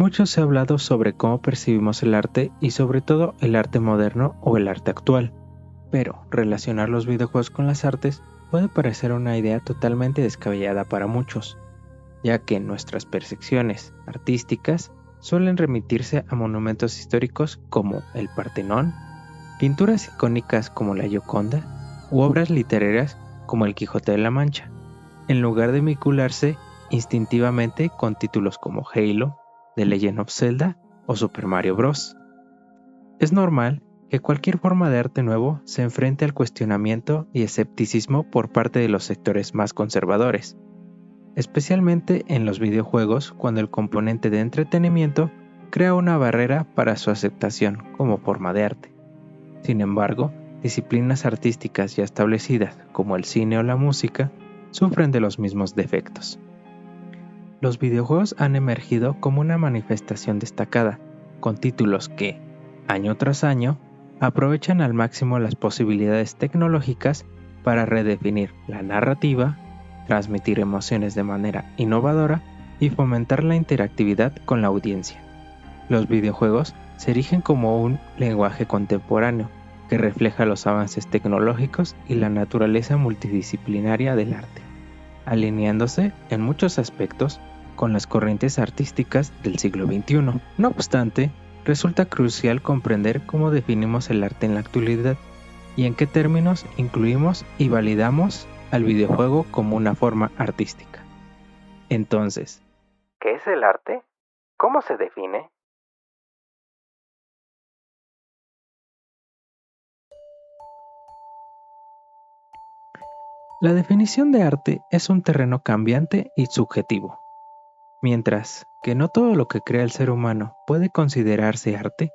Mucho se ha hablado sobre cómo percibimos el arte y sobre todo el arte moderno o el arte actual, pero relacionar los videojuegos con las artes puede parecer una idea totalmente descabellada para muchos, ya que nuestras percepciones artísticas suelen remitirse a monumentos históricos como el Partenón, pinturas icónicas como la Gioconda u obras literarias como el Quijote de la Mancha, en lugar de vincularse instintivamente con títulos como Halo, The Legend of Zelda o Super Mario Bros. Es normal que cualquier forma de arte nuevo se enfrente al cuestionamiento y escepticismo por parte de los sectores más conservadores, especialmente en los videojuegos cuando el componente de entretenimiento crea una barrera para su aceptación como forma de arte. Sin embargo, disciplinas artísticas ya establecidas como el cine o la música sufren de los mismos defectos. Los videojuegos han emergido como una manifestación destacada, con títulos que, año tras año, aprovechan al máximo las posibilidades tecnológicas para redefinir la narrativa, transmitir emociones de manera innovadora y fomentar la interactividad con la audiencia. Los videojuegos se erigen como un lenguaje contemporáneo que refleja los avances tecnológicos y la naturaleza multidisciplinaria del arte, alineándose en muchos aspectos con las corrientes artísticas del siglo XXI. No obstante, resulta crucial comprender cómo definimos el arte en la actualidad y en qué términos incluimos y validamos al videojuego como una forma artística. Entonces, ¿qué es el arte? ¿Cómo se define? La definición de arte es un terreno cambiante y subjetivo. Mientras que no todo lo que crea el ser humano puede considerarse arte,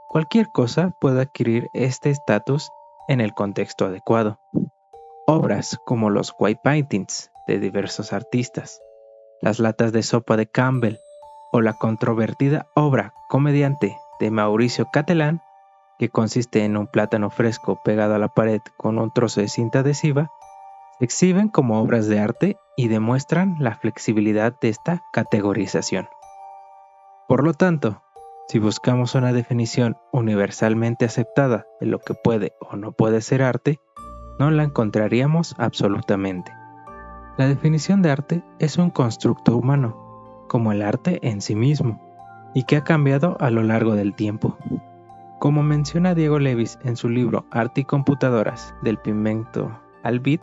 cualquier cosa puede adquirir este estatus en el contexto adecuado. Obras como los white paintings de diversos artistas, las latas de sopa de Campbell o la controvertida obra Comediante de Mauricio Catalán, que consiste en un plátano fresco pegado a la pared con un trozo de cinta adhesiva, se exhiben como obras de arte y demuestran la flexibilidad de esta categorización. Por lo tanto, si buscamos una definición universalmente aceptada de lo que puede o no puede ser arte, no la encontraríamos absolutamente. La definición de arte es un constructo humano, como el arte en sí mismo, y que ha cambiado a lo largo del tiempo. Como menciona Diego Levis en su libro Arte y Computadoras, del pigmento al bit,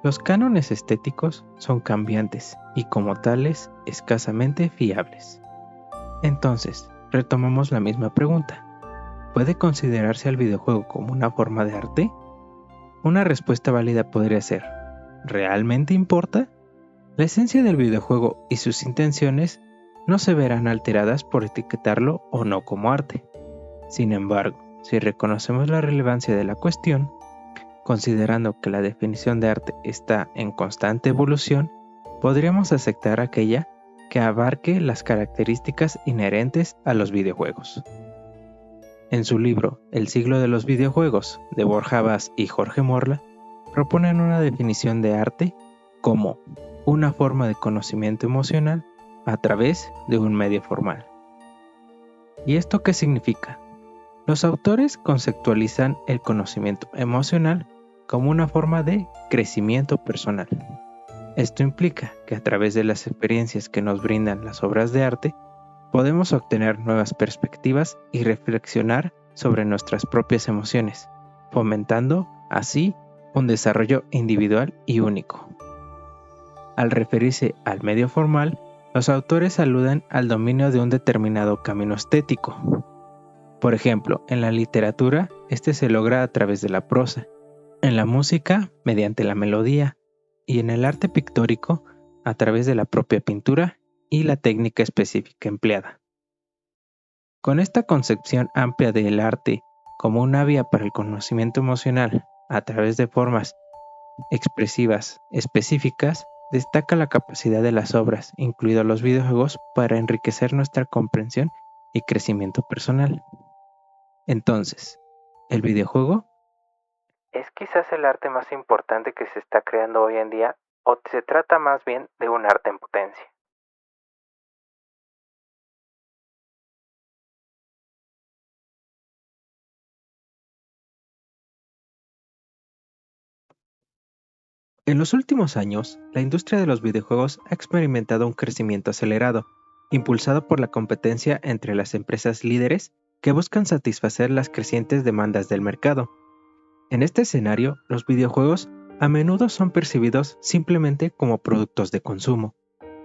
los cánones estéticos son cambiantes y como tales escasamente fiables. Entonces, retomamos la misma pregunta. ¿Puede considerarse al videojuego como una forma de arte? Una respuesta válida podría ser, ¿realmente importa? La esencia del videojuego y sus intenciones no se verán alteradas por etiquetarlo o no como arte. Sin embargo, si reconocemos la relevancia de la cuestión, considerando que la definición de arte está en constante evolución, podríamos aceptar aquella que abarque las características inherentes a los videojuegos. En su libro El siglo de los videojuegos, de Borja Vaz y Jorge Morla, proponen una definición de arte como una forma de conocimiento emocional a través de un medio formal. ¿Y esto qué significa? Los autores conceptualizan el conocimiento emocional como una forma de crecimiento personal. Esto implica que a través de las experiencias que nos brindan las obras de arte, podemos obtener nuevas perspectivas y reflexionar sobre nuestras propias emociones, fomentando, así, un desarrollo individual y único. Al referirse al medio formal, los autores aluden al dominio de un determinado camino estético. Por ejemplo, en la literatura, este se logra a través de la prosa, en la música, mediante la melodía, y en el arte pictórico, a través de la propia pintura y la técnica específica empleada. Con esta concepción amplia del arte como una vía para el conocimiento emocional a través de formas expresivas específicas, destaca la capacidad de las obras, incluidos los videojuegos, para enriquecer nuestra comprensión y crecimiento personal. Entonces, ¿el videojuego es quizás el arte más importante que se está creando hoy en día o se trata más bien de un arte en potencia? En los últimos años, la industria de los videojuegos ha experimentado un crecimiento acelerado, impulsado por la competencia entre las empresas líderes que buscan satisfacer las crecientes demandas del mercado. En este escenario, los videojuegos a menudo son percibidos simplemente como productos de consumo,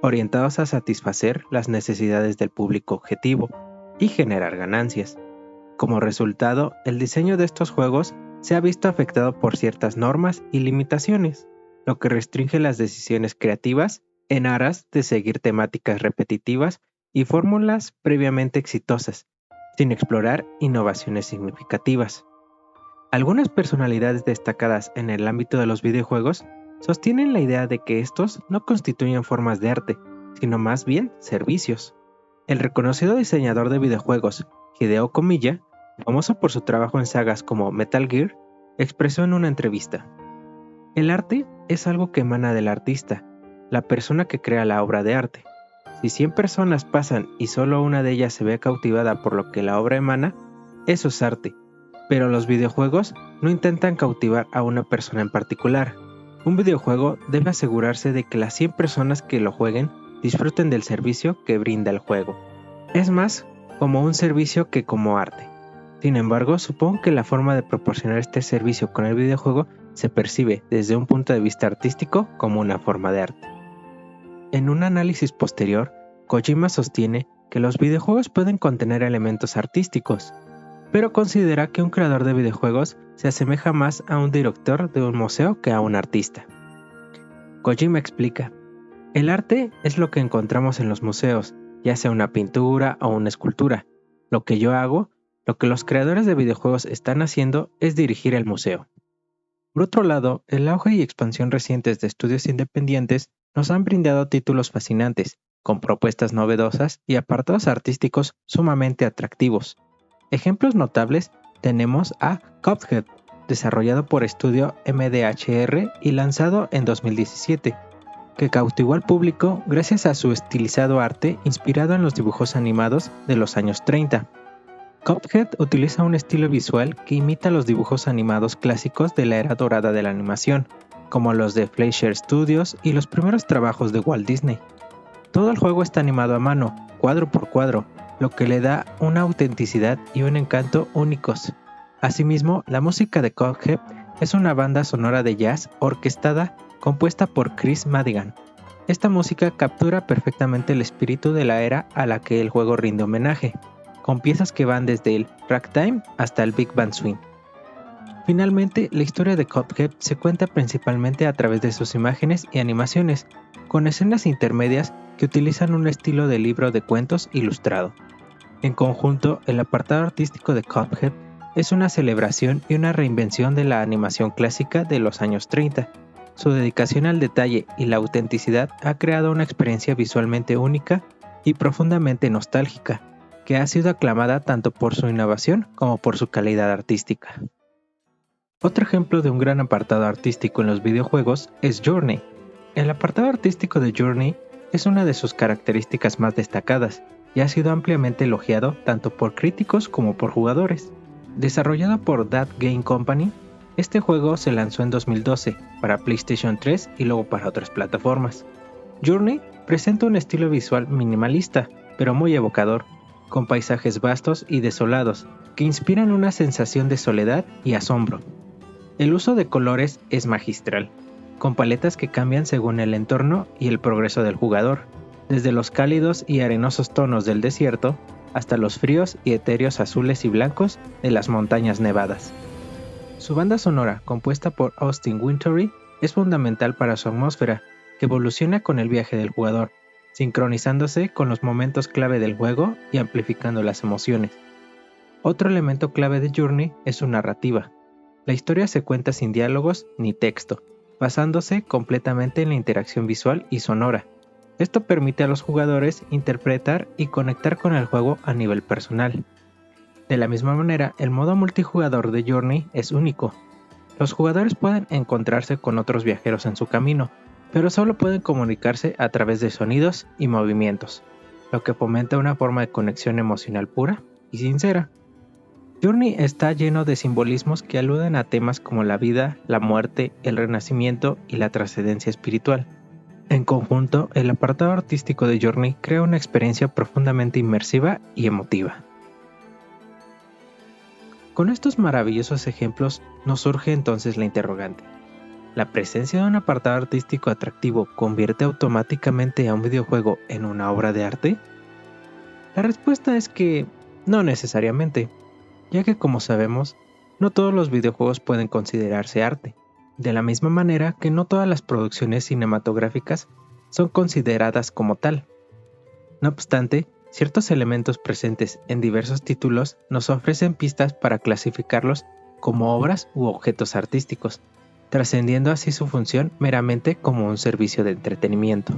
orientados a satisfacer las necesidades del público objetivo y generar ganancias. Como resultado, el diseño de estos juegos se ha visto afectado por ciertas normas y limitaciones, lo que restringe las decisiones creativas en aras de seguir temáticas repetitivas y fórmulas previamente exitosas, sin explorar innovaciones significativas. Algunas personalidades destacadas en el ámbito de los videojuegos sostienen la idea de que estos no constituyen formas de arte, sino más bien servicios. El reconocido diseñador de videojuegos, Hideo Kamiya, famoso por su trabajo en sagas como Metal Gear, expresó en una entrevista: "El arte es algo que emana del artista, la persona que crea la obra de arte. Si 100 personas pasan y solo una de ellas se ve cautivada por lo que la obra emana, eso es arte. Pero los videojuegos no intentan cautivar a una persona en particular. Un videojuego debe asegurarse de que las 100 personas que lo jueguen disfruten del servicio que brinda el juego. Es más como un servicio que como arte. Sin embargo, supongo que la forma de proporcionar este servicio con el videojuego se percibe desde un punto de vista artístico como una forma de arte". En un análisis posterior, Kojima sostiene que los videojuegos pueden contener elementos artísticos, pero considera que un creador de videojuegos se asemeja más a un director de un museo que a un artista. Kojima explica: "El arte es lo que encontramos en los museos, ya sea una pintura o una escultura. Lo que yo hago, lo que los creadores de videojuegos están haciendo es dirigir el museo". Por otro lado, el auge y expansión recientes de estudios independientes nos han brindado títulos fascinantes, con propuestas novedosas y apartados artísticos sumamente atractivos. Ejemplos notables tenemos a Cuphead, desarrollado por estudio MDHR y lanzado en 2017, que cautivó al público gracias a su estilizado arte inspirado en los dibujos animados de los años 30. Cuphead utiliza un estilo visual que imita los dibujos animados clásicos de la era dorada de la animación, como los de Fleischer Studios y los primeros trabajos de Walt Disney. Todo el juego está animado a mano, cuadro por cuadro, lo que le da una autenticidad y un encanto únicos. Asimismo, la música de Cuphead es una banda sonora de jazz orquestada compuesta por Chris Madigan. Esta música captura perfectamente el espíritu de la era a la que el juego rinde homenaje, con piezas que van desde el ragtime hasta el Big Band Swing. Finalmente, la historia de Cuphead se cuenta principalmente a través de sus imágenes y animaciones, con escenas intermedias que utilizan un estilo de libro de cuentos ilustrado. En conjunto, el apartado artístico de Cuphead es una celebración y una reinvención de la animación clásica de los años 30. Su dedicación al detalle y la autenticidad ha creado una experiencia visualmente única y profundamente nostálgica, que ha sido aclamada tanto por su innovación como por su calidad artística. Otro ejemplo de un gran apartado artístico en los videojuegos es Journey. El apartado artístico de Journey es una de sus características más destacadas y ha sido ampliamente elogiado tanto por críticos como por jugadores. Desarrollado por That Game Company, este juego se lanzó en 2012 para PlayStation 3 y luego para otras plataformas. Journey presenta un estilo visual minimalista, pero muy evocador, con paisajes vastos y desolados, que inspiran una sensación de soledad y asombro. El uso de colores es magistral, con paletas que cambian según el entorno y el progreso del jugador, desde los cálidos y arenosos tonos del desierto hasta los fríos y etéreos azules y blancos de las montañas nevadas. Su banda sonora, compuesta por Austin Wintory, es fundamental para su atmósfera, que evoluciona con el viaje del jugador, sincronizándose con los momentos clave del juego y amplificando las emociones. Otro elemento clave de Journey es su narrativa. La historia se cuenta sin diálogos ni texto, basándose completamente en la interacción visual y sonora. Esto permite a los jugadores interpretar y conectar con el juego a nivel personal. De la misma manera, el modo multijugador de Journey es único. Los jugadores pueden encontrarse con otros viajeros en su camino, pero solo pueden comunicarse a través de sonidos y movimientos, lo que fomenta una forma de conexión emocional pura y sincera. Journey está lleno de simbolismos que aluden a temas como la vida, la muerte, el renacimiento y la trascendencia espiritual. En conjunto, el apartado artístico de Journey crea una experiencia profundamente inmersiva y emotiva. Con estos maravillosos ejemplos nos surge entonces la interrogante. ¿La presencia de un apartado artístico atractivo convierte automáticamente a un videojuego en una obra de arte? La respuesta es que no necesariamente, ya que como sabemos, no todos los videojuegos pueden considerarse arte, de la misma manera que no todas las producciones cinematográficas son consideradas como tal. No obstante, ciertos elementos presentes en diversos títulos nos ofrecen pistas para clasificarlos como obras u objetos artísticos, trascendiendo así su función meramente como un servicio de entretenimiento.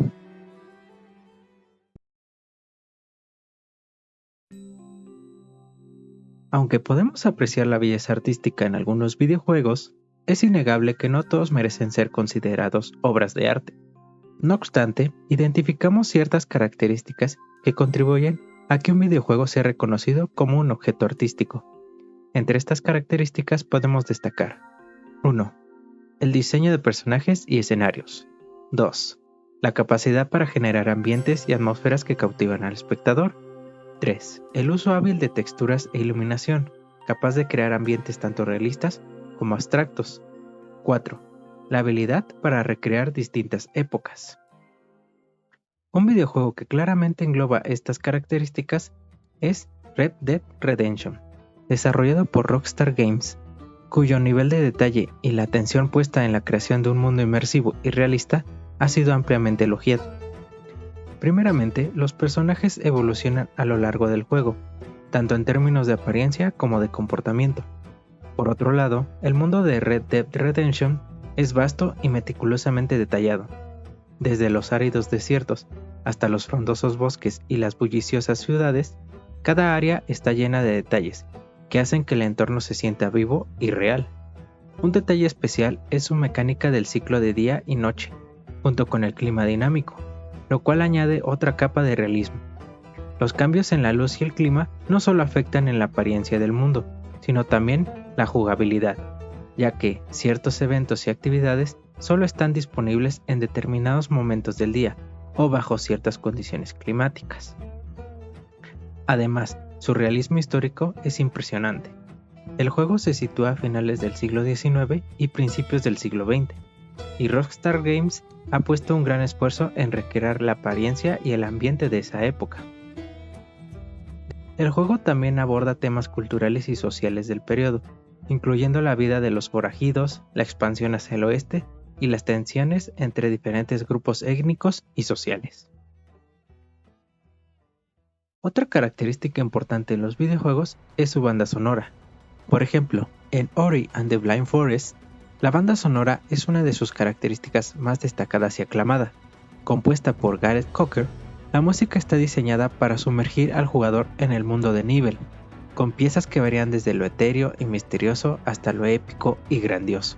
Aunque podemos apreciar la belleza artística en algunos videojuegos, es innegable que no todos merecen ser considerados obras de arte. No obstante, identificamos ciertas características que contribuyen a que un videojuego sea reconocido como un objeto artístico. Entre estas características podemos destacar: 1. El diseño de personajes y escenarios. 2. La capacidad para generar ambientes y atmósferas que cautivan al espectador. 3. El uso hábil de texturas e iluminación, capaz de crear ambientes tanto realistas como abstractos. 4. La habilidad para recrear distintas épocas. Un videojuego que claramente engloba estas características es Red Dead Redemption, desarrollado por Rockstar Games, cuyo nivel de detalle y la atención puesta en la creación de un mundo inmersivo y realista ha sido ampliamente elogiado. Primeramente, los personajes evolucionan a lo largo del juego, tanto en términos de apariencia como de comportamiento. Por otro lado, el mundo de Red Dead Redemption es vasto y meticulosamente detallado. Desde los áridos desiertos hasta los frondosos bosques y las bulliciosas ciudades, cada área está llena de detalles que hacen que el entorno se sienta vivo y real. Un detalle especial es su mecánica del ciclo de día y noche, junto con el clima dinámico, lo cual añade otra capa de realismo. Los cambios en la luz y el clima no solo afectan en la apariencia del mundo, sino también la jugabilidad, ya que ciertos eventos y actividades solo están disponibles en determinados momentos del día o bajo ciertas condiciones climáticas. Además, su realismo histórico es impresionante. El juego se sitúa a finales del siglo XIX y principios del siglo XX, y Rockstar Games ha puesto un gran esfuerzo en recrear la apariencia y el ambiente de esa época. El juego también aborda temas culturales y sociales del periodo, incluyendo la vida de los forajidos, la expansión hacia el oeste y las tensiones entre diferentes grupos étnicos y sociales. Otra característica importante en los videojuegos es su banda sonora. Por ejemplo, en Ori and the Blind Forest, la banda sonora es una de sus características más destacadas y aclamada. Compuesta por Gareth Cocker, la música está diseñada para sumergir al jugador en el mundo de Nibel, con piezas que varían desde lo etéreo y misterioso hasta lo épico y grandioso.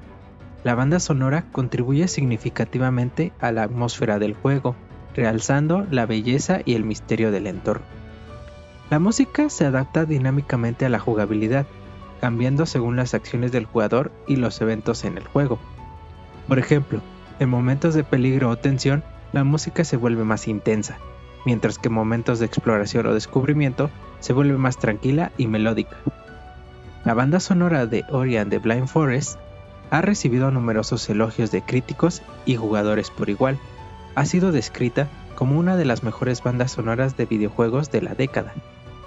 La banda sonora contribuye significativamente a la atmósfera del juego, realzando la belleza y el misterio del entorno. La música se adapta dinámicamente a la jugabilidad, cambiando según las acciones del jugador y los eventos en el juego. Por ejemplo, en momentos de peligro o tensión, la música se vuelve más intensa, mientras que en momentos de exploración o descubrimiento se vuelve más tranquila y melódica. La banda sonora de Ori and the Blind Forest ha recibido numerosos elogios de críticos y jugadores por igual. Ha sido descrita como una de las mejores bandas sonoras de videojuegos de la década,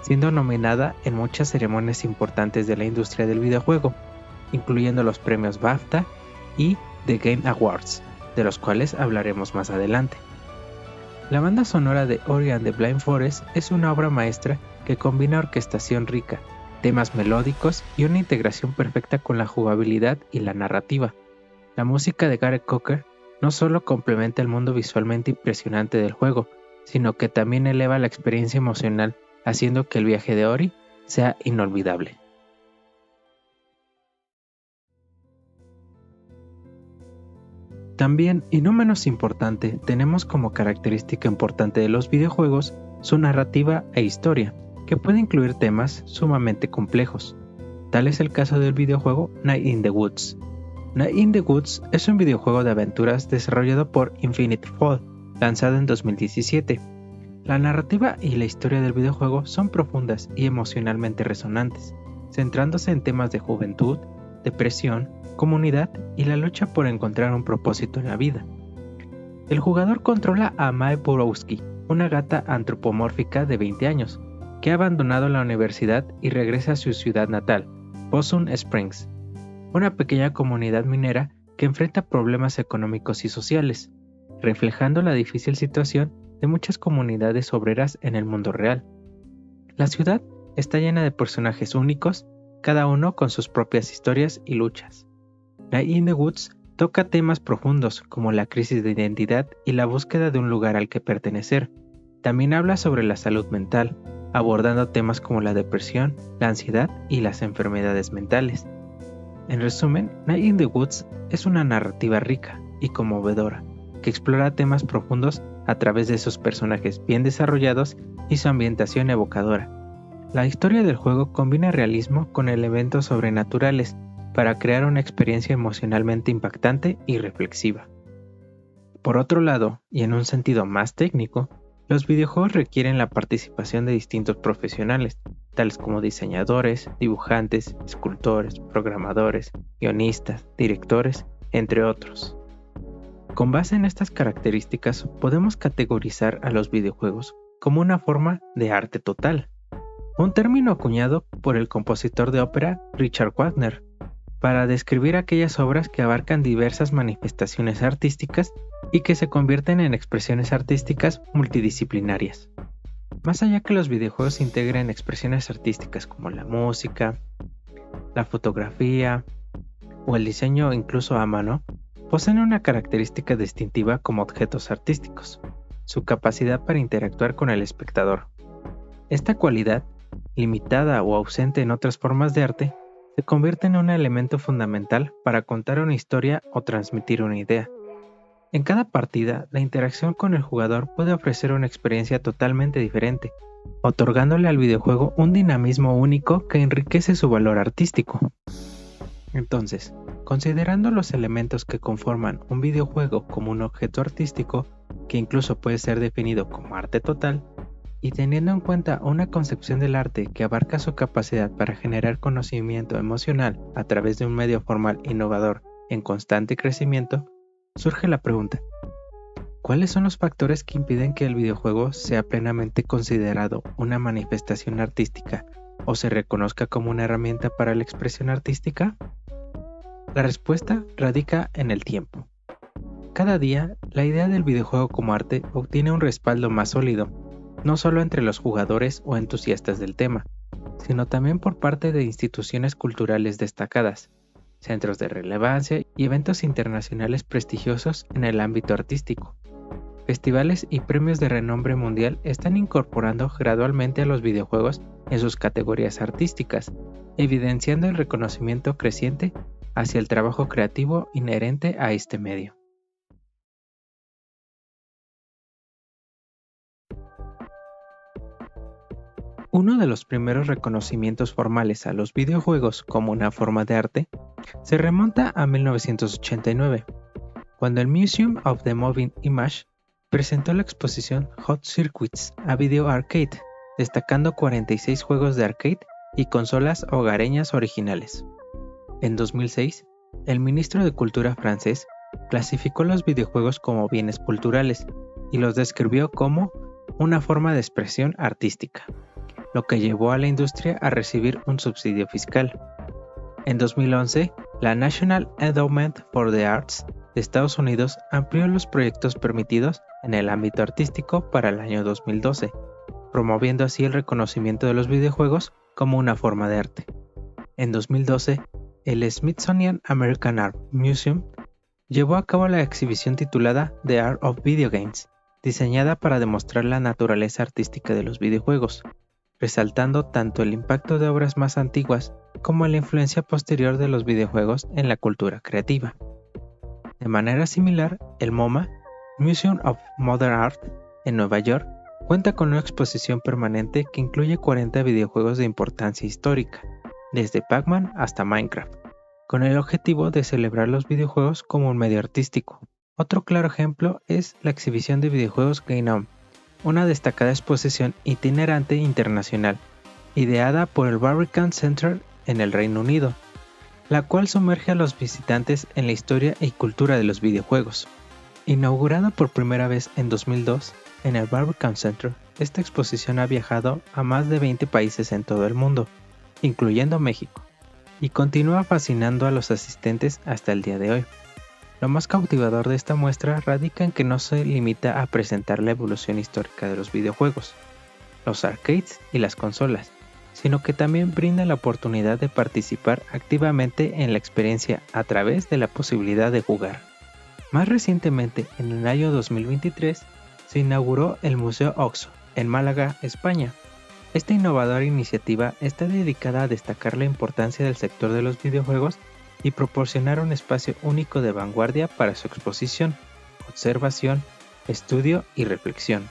siendo nominada en muchas ceremonias importantes de la industria del videojuego, incluyendo los premios BAFTA y The Game Awards, de los cuales hablaremos más adelante. La banda sonora de Ori and the Blind Forest es una obra maestra que combina orquestación rica, temas melódicos y una integración perfecta con la jugabilidad y la narrativa. La música de Gareth Cocker no solo complementa el mundo visualmente impresionante del juego, sino que también eleva la experiencia emocional, haciendo que el viaje de Ori sea inolvidable. También, y no menos importante, tenemos como característica importante de los videojuegos su narrativa e historia, que puede incluir temas sumamente complejos. Tal es el caso del videojuego Night in the Woods. Night in the Woods es un videojuego de aventuras desarrollado por Infinite Fall, lanzado en 2017. La narrativa y la historia del videojuego son profundas y emocionalmente resonantes, centrándose en temas de juventud, depresión, comunidad y la lucha por encontrar un propósito en la vida. El jugador controla a Mae Borowski, una gata antropomórfica de 20 años, que ha abandonado la universidad y regresa a su ciudad natal, Possum Springs, una pequeña comunidad minera que enfrenta problemas económicos y sociales, reflejando la difícil situación de muchas comunidades obreras en el mundo real. La ciudad está llena de personajes únicos, cada uno con sus propias historias y luchas. Night in the Woods toca temas profundos como la crisis de identidad y la búsqueda de un lugar al que pertenecer. También habla sobre la salud mental, abordando temas como la depresión, la ansiedad y las enfermedades mentales. En resumen, Night in the Woods es una narrativa rica y conmovedora, que explora temas profundos a través de sus personajes bien desarrollados y su ambientación evocadora. La historia del juego combina realismo con elementos sobrenaturales para crear una experiencia emocionalmente impactante y reflexiva. Por otro lado, y en un sentido más técnico, los videojuegos requieren la participación de distintos profesionales, tales como diseñadores, dibujantes, escultores, programadores, guionistas, directores, entre otros. Con base en estas características, podemos categorizar a los videojuegos como una forma de arte total, un término acuñado por el compositor de ópera Richard Wagner, para describir aquellas obras que abarcan diversas manifestaciones artísticas y que se convierten en expresiones artísticas multidisciplinarias. Más allá que los videojuegos integren expresiones artísticas como la música, la fotografía o el diseño incluso a mano, poseen una característica distintiva como objetos artísticos, su capacidad para interactuar con el espectador. Esta cualidad, limitada o ausente en otras formas de arte, se convierte en un elemento fundamental para contar una historia o transmitir una idea. En cada partida, la interacción con el jugador puede ofrecer una experiencia totalmente diferente, otorgándole al videojuego un dinamismo único que enriquece su valor artístico. Entonces, considerando los elementos que conforman un videojuego como un objeto artístico, que incluso puede ser definido como arte total, y teniendo en cuenta una concepción del arte que abarca su capacidad para generar conocimiento emocional a través de un medio formal innovador en constante crecimiento, surge la pregunta: ¿cuáles son los factores que impiden que el videojuego sea plenamente considerado una manifestación artística o se reconozca como una herramienta para la expresión artística? La respuesta radica en el tiempo. Cada día, la idea del videojuego como arte obtiene un respaldo más sólido, no solo entre los jugadores o entusiastas del tema, sino también por parte de instituciones culturales destacadas, centros de relevancia y eventos internacionales prestigiosos en el ámbito artístico. Festivales y premios de renombre mundial están incorporando gradualmente a los videojuegos en sus categorías artísticas, evidenciando el reconocimiento creciente hacia el trabajo creativo inherente a este medio. Uno de los primeros reconocimientos formales a los videojuegos como una forma de arte se remonta a 1989, cuando el Museum of the Moving Image presentó la exposición Hot Circuits a Video Arcade, destacando 46 juegos de arcade y consolas hogareñas originales. En 2006, el ministro de Cultura francés clasificó los videojuegos como bienes culturales y los describió como una forma de expresión artística, lo que llevó a la industria a recibir un subsidio fiscal. En 2011, la National Endowment for the Arts de Estados Unidos amplió los proyectos permitidos en el ámbito artístico para el año 2012, promoviendo así el reconocimiento de los videojuegos como una forma de arte. En 2012, el Smithsonian American Art Museum llevó a cabo la exhibición titulada The Art of Video Games, diseñada para demostrar la naturaleza artística de los videojuegos, resaltando tanto el impacto de obras más antiguas como la influencia posterior de los videojuegos en la cultura creativa. De manera similar, el MoMA, Museum of Modern Art, en Nueva York, cuenta con una exposición permanente que incluye 40 videojuegos de importancia histórica, desde Pac-Man hasta Minecraft, con el objetivo de celebrar los videojuegos como un medio artístico. Otro claro ejemplo es la exhibición de videojuegos Game On, una destacada exposición itinerante internacional, ideada por el Barbican Center en el Reino Unido, la cual sumerge a los visitantes en la historia y cultura de los videojuegos. Inaugurada por primera vez en 2002 en el Barbican Center, esta exposición ha viajado a más de 20 países en todo el mundo, incluyendo México, y continúa fascinando a los asistentes hasta el día de hoy. Lo más cautivador de esta muestra radica en que no se limita a presentar la evolución histórica de los videojuegos, los arcades y las consolas, sino que también brinda la oportunidad de participar activamente en la experiencia a través de la posibilidad de jugar. Más recientemente, en el año 2023, se inauguró el Museo OXXO en Málaga, España. Esta innovadora iniciativa está dedicada a destacar la importancia del sector de los videojuegos y proporcionar un espacio único de vanguardia para su exposición, observación, estudio y reflexión.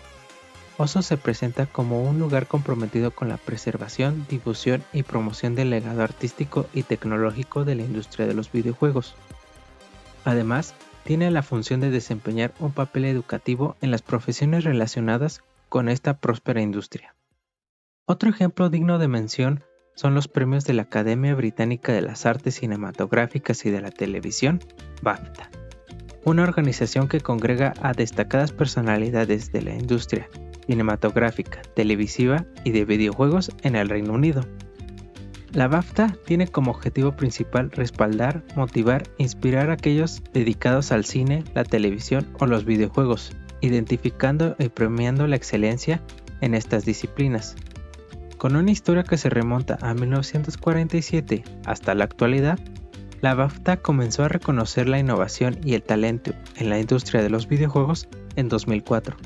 OXXO se presenta como un lugar comprometido con la preservación, difusión y promoción del legado artístico y tecnológico de la industria de los videojuegos. Además, tiene la función de desempeñar un papel educativo en las profesiones relacionadas con esta próspera industria. Otro ejemplo digno de mención son los premios de la Academia Británica de las Artes Cinematográficas y de la Televisión, BAFTA, una organización que congrega a destacadas personalidades de la industria cinematográfica, televisiva y de videojuegos en el Reino Unido. La BAFTA tiene como objetivo principal respaldar, motivar e inspirar a aquellos dedicados al cine, la televisión o los videojuegos, identificando y premiando la excelencia en estas disciplinas. Con una historia que se remonta a 1947 hasta la actualidad, la BAFTA comenzó a reconocer la innovación y el talento en la industria de los videojuegos en 2004.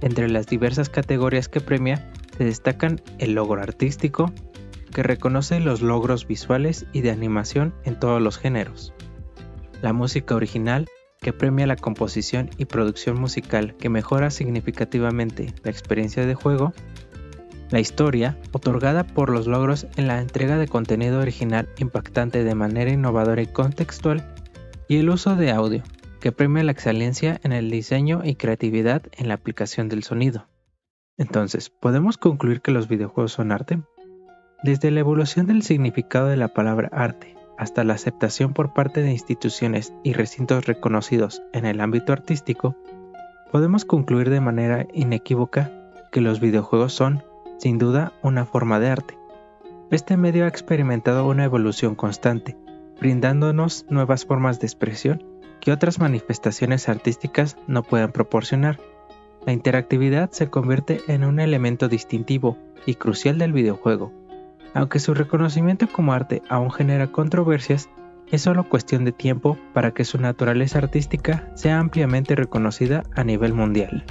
Entre las diversas categorías que premia se destacan el logro artístico, que reconoce los logros visuales y de animación en todos los géneros, la música original, que premia la composición y producción musical que mejora significativamente la experiencia de juego, la historia, otorgada por los logros en la entrega de contenido original impactante de manera innovadora y contextual, y el uso de audio, que premia la excelencia en el diseño y creatividad en la aplicación del sonido. Entonces, ¿podemos concluir que los videojuegos son arte? Desde la evolución del significado de la palabra arte hasta la aceptación por parte de instituciones y recintos reconocidos en el ámbito artístico, podemos concluir de manera inequívoca que los videojuegos son, sin duda, una forma de arte. Este medio ha experimentado una evolución constante, brindándonos nuevas formas de expresión que otras manifestaciones artísticas no puedan proporcionar. La interactividad se convierte en un elemento distintivo y crucial del videojuego. Aunque su reconocimiento como arte aún genera controversias, es solo cuestión de tiempo para que su naturaleza artística sea ampliamente reconocida a nivel mundial.